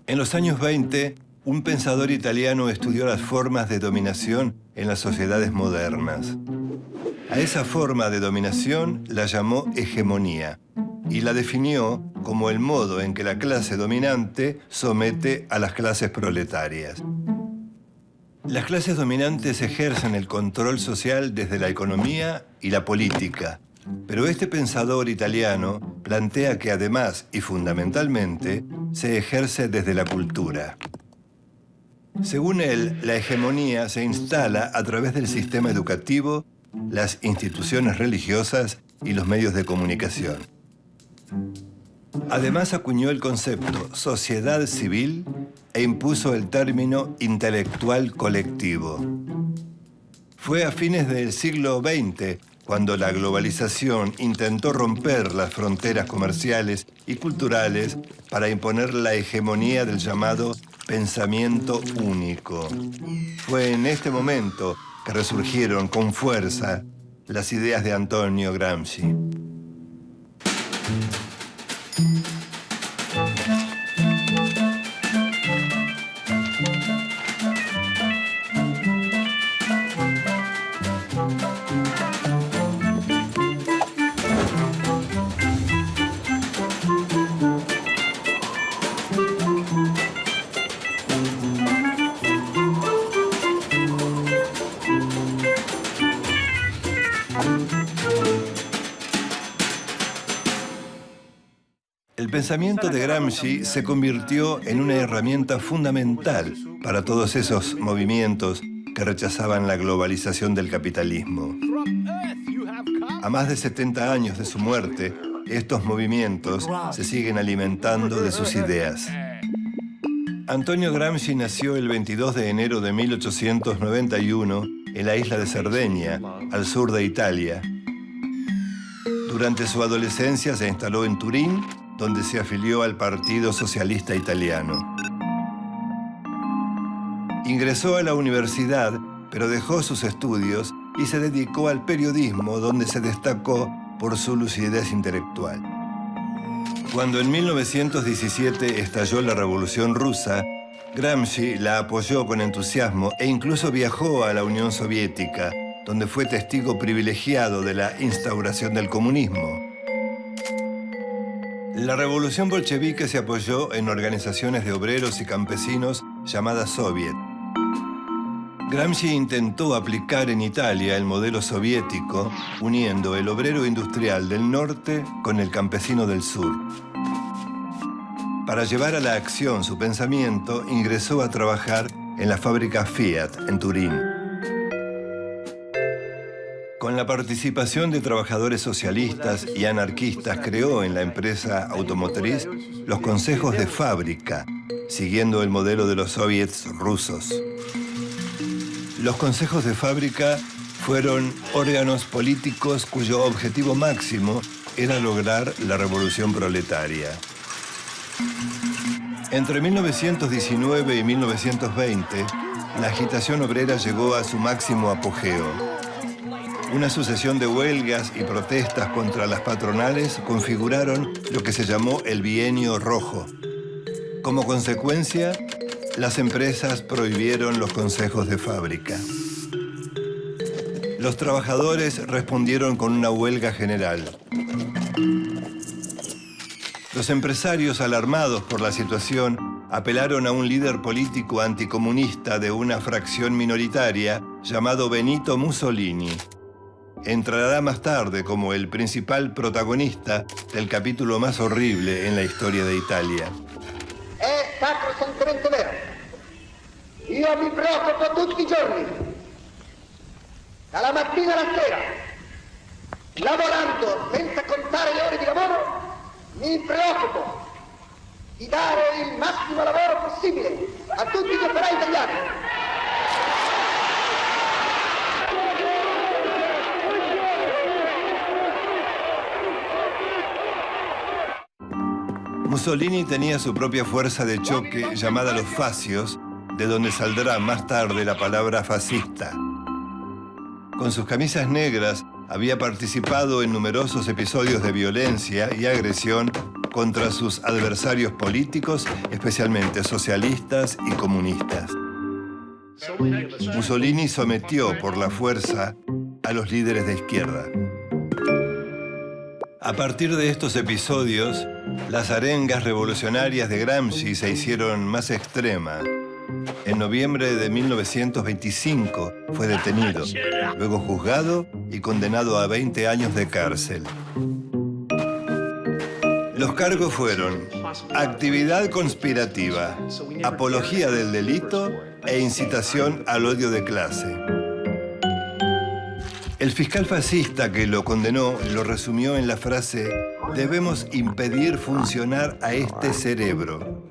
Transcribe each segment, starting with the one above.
En los años 20, un pensador italiano estudió las formas de dominación en las sociedades modernas. A esa forma de dominación la llamó hegemonía y la definió como el modo en que la clase dominante somete a las clases proletarias. Las clases dominantes ejercen el control social desde la economía y la política, pero este pensador italiano plantea que además y fundamentalmente se ejerce desde la cultura. Según él, la hegemonía se instala a través del sistema educativo, las instituciones religiosas y los medios de comunicación. Además acuñó el concepto sociedad civil e impuso el término intelectual colectivo. Fue a fines del siglo XX cuando la globalización intentó romper las fronteras comerciales y culturales para imponer la hegemonía del llamado pensamiento único. Fue en este momento que resurgieron con fuerza las ideas de Antonio Gramsci. El pensamiento de Gramsci se convirtió en una herramienta fundamental para todos esos movimientos que rechazaban la globalización del capitalismo. A más de 70 años de su muerte, estos movimientos se siguen alimentando de sus ideas. Antonio Gramsci nació el 22 de enero de 1891 en la isla de Cerdeña, al sur de Italia. Durante su adolescencia se instaló en Turín, donde se afilió al Partido Socialista Italiano. Ingresó a la universidad, pero dejó sus estudios y se dedicó al periodismo, donde se destacó por su lucidez intelectual. Cuando en 1917 estalló la Revolución Rusa, Gramsci la apoyó con entusiasmo e incluso viajó a la Unión Soviética, donde fue testigo privilegiado de la instauración del comunismo. La revolución bolchevique se apoyó en organizaciones de obreros y campesinos llamadas Soviet. Gramsci intentó aplicar en Italia el modelo soviético, uniendo el obrero industrial del norte con el campesino del sur. Para llevar a la acción su pensamiento, ingresó a trabajar en la fábrica Fiat, en Turín. Con la participación de trabajadores socialistas y anarquistas, creó en la empresa automotriz los consejos de fábrica, siguiendo el modelo de los soviets rusos. Los consejos de fábrica fueron órganos políticos cuyo objetivo máximo era lograr la revolución proletaria. Entre 1919 y 1920, la agitación obrera llegó a su máximo apogeo. Una sucesión de huelgas y protestas contra las patronales configuraron lo que se llamó el Bienio Rojo. Como consecuencia, las empresas prohibieron los consejos de fábrica. Los trabajadores respondieron con una huelga general. Los empresarios, alarmados por la situación, apelaron a un líder político anticomunista de una fracción minoritaria llamado Benito Mussolini. Entrará más tarde como el principal protagonista del capítulo más horrible en la historia de Italia. È sacrosantemente vero. Io mi preoccupo tutti i giorni, dalla mattina alla sera, lavorando senza contare le ore di lavoro, mi preoccupo di dare il massimo lavoro possibile a tutti gli operai italiani. Mussolini tenía su propia fuerza de choque llamada los fascios, de donde saldrá más tarde la palabra fascista. Con sus camisas negras había participado en numerosos episodios de violencia y agresión contra sus adversarios políticos, especialmente socialistas y comunistas. Mussolini sometió por la fuerza a los líderes de izquierda. A partir de estos episodios, las arengas revolucionarias de Gramsci se hicieron más extremas. En noviembre de 1925 fue detenido, luego juzgado y condenado a 20 años de cárcel. Los cargos fueron actividad conspirativa, apología del delito e incitación al odio de clase. El fiscal fascista que lo condenó lo resumió en la frase: debemos impedir funcionar a este cerebro.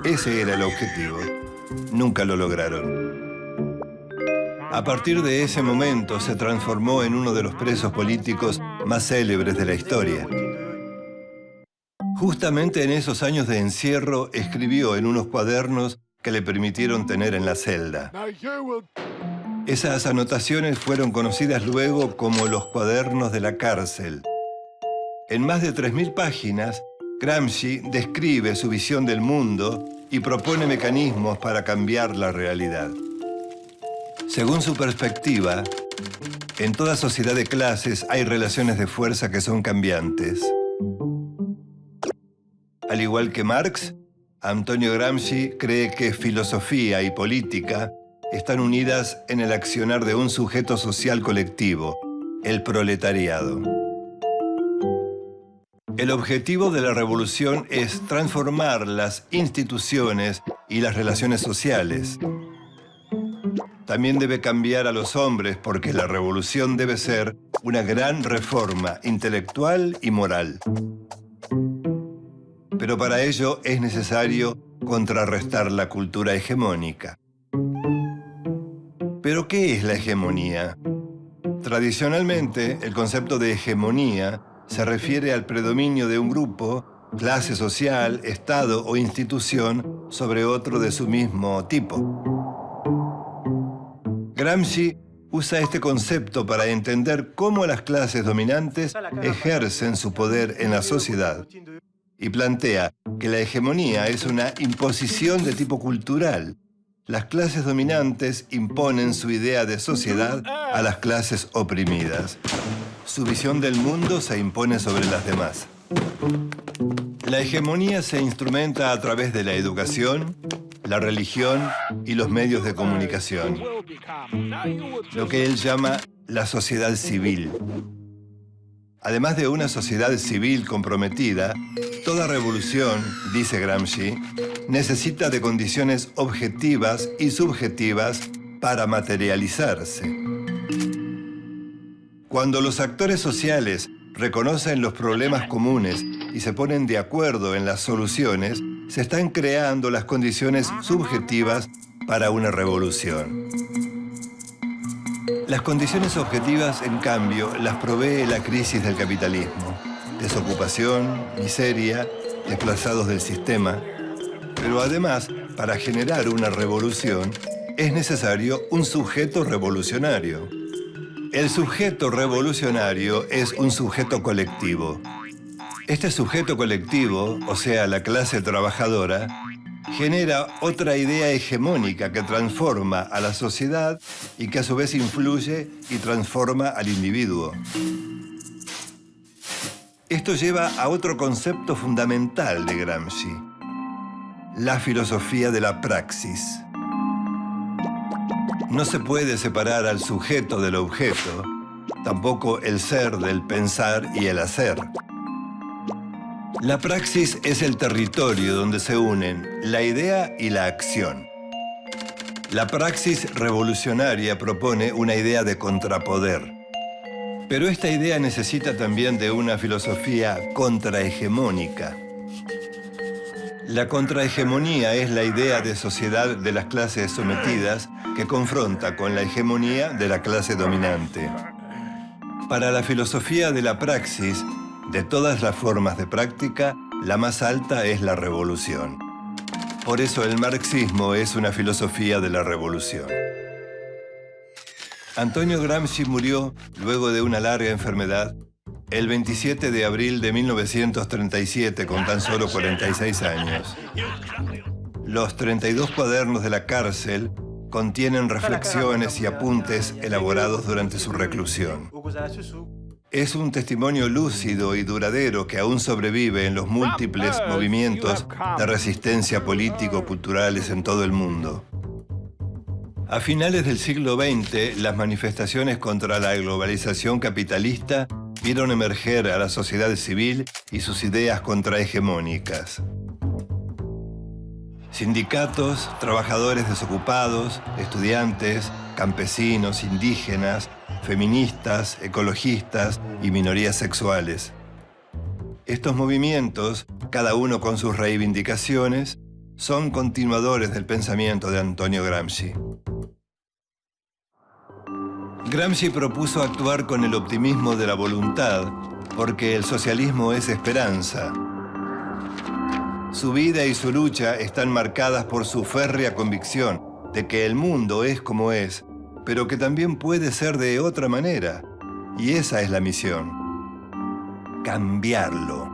Ese era el objetivo. Nunca lo lograron. A partir de ese momento se transformó en uno de los presos políticos más célebres de la historia. Justamente en esos años de encierro escribió en unos cuadernos que le permitieron tener en la celda. Esas anotaciones fueron conocidas luego como los cuadernos de la cárcel. En más de 3.000 páginas, Gramsci describe su visión del mundo y propone mecanismos para cambiar la realidad. Según su perspectiva, en toda sociedad de clases hay relaciones de fuerza que son cambiantes. Al igual que Marx, Antonio Gramsci cree que filosofía y política están unidas en el accionar de un sujeto social colectivo, el proletariado. El objetivo de la revolución es transformar las instituciones y las relaciones sociales. También debe cambiar a los hombres porque la revolución debe ser una gran reforma intelectual y moral. Pero para ello es necesario contrarrestar la cultura hegemónica. ¿Pero qué es la hegemonía? Tradicionalmente, el concepto de hegemonía se refiere al predominio de un grupo, clase social, estado o institución sobre otro de su mismo tipo. Gramsci usa este concepto para entender cómo las clases dominantes ejercen su poder en la sociedad y plantea que la hegemonía es una imposición de tipo cultural. Las clases dominantes imponen su idea de sociedad a las clases oprimidas. Su visión del mundo se impone sobre las demás. La hegemonía se instrumenta a través de la educación, la religión y los medios de comunicación, lo que él llama la sociedad civil. Además de una sociedad civil comprometida, toda revolución, dice Gramsci, necesita de condiciones objetivas y subjetivas para materializarse. Cuando los actores sociales reconocen los problemas comunes y se ponen de acuerdo en las soluciones, se están creando las condiciones subjetivas para una revolución. Las condiciones objetivas, en cambio, las provee la crisis del capitalismo. Desocupación, miseria, desplazados del sistema. Pero además, para generar una revolución, es necesario un sujeto revolucionario. El sujeto revolucionario es un sujeto colectivo. Este sujeto colectivo, o sea, la clase trabajadora, genera otra idea hegemónica que transforma a la sociedad y que a su vez influye y transforma al individuo. Esto lleva a otro concepto fundamental de Gramsci: la filosofía de la praxis. No se puede separar al sujeto del objeto, tampoco el ser del pensar y el hacer. La praxis es el territorio donde se unen la idea y la acción. La praxis revolucionaria propone una idea de contrapoder. Pero esta idea necesita también de una filosofía contrahegemónica. La contrahegemonía es la idea de sociedad de las clases sometidas que confronta con la hegemonía de la clase dominante. Para la filosofía de la praxis, de todas las formas de práctica, la más alta es la revolución. Por eso el marxismo es una filosofía de la revolución. Antonio Gramsci murió luego de una larga enfermedad El 27 de abril de 1937, con tan solo 46 años. Los 32 cuadernos de la cárcel contienen reflexiones y apuntes elaborados durante su reclusión. Es un testimonio lúcido y duradero que aún sobrevive en los múltiples movimientos de resistencia político-culturales en todo el mundo. A finales del siglo XX, las manifestaciones contra la globalización capitalista vieron emerger a la sociedad civil y sus ideas contrahegemónicas. Sindicatos, trabajadores desocupados, estudiantes, campesinos, indígenas, feministas, ecologistas y minorías sexuales. Estos movimientos, cada uno con sus reivindicaciones, son continuadores del pensamiento de Antonio Gramsci. Gramsci propuso actuar con el optimismo de la voluntad, porque el socialismo es esperanza. Su vida y su lucha están marcadas por su férrea convicción de que el mundo es como es, pero que también puede ser de otra manera. Y esa es la misión: cambiarlo.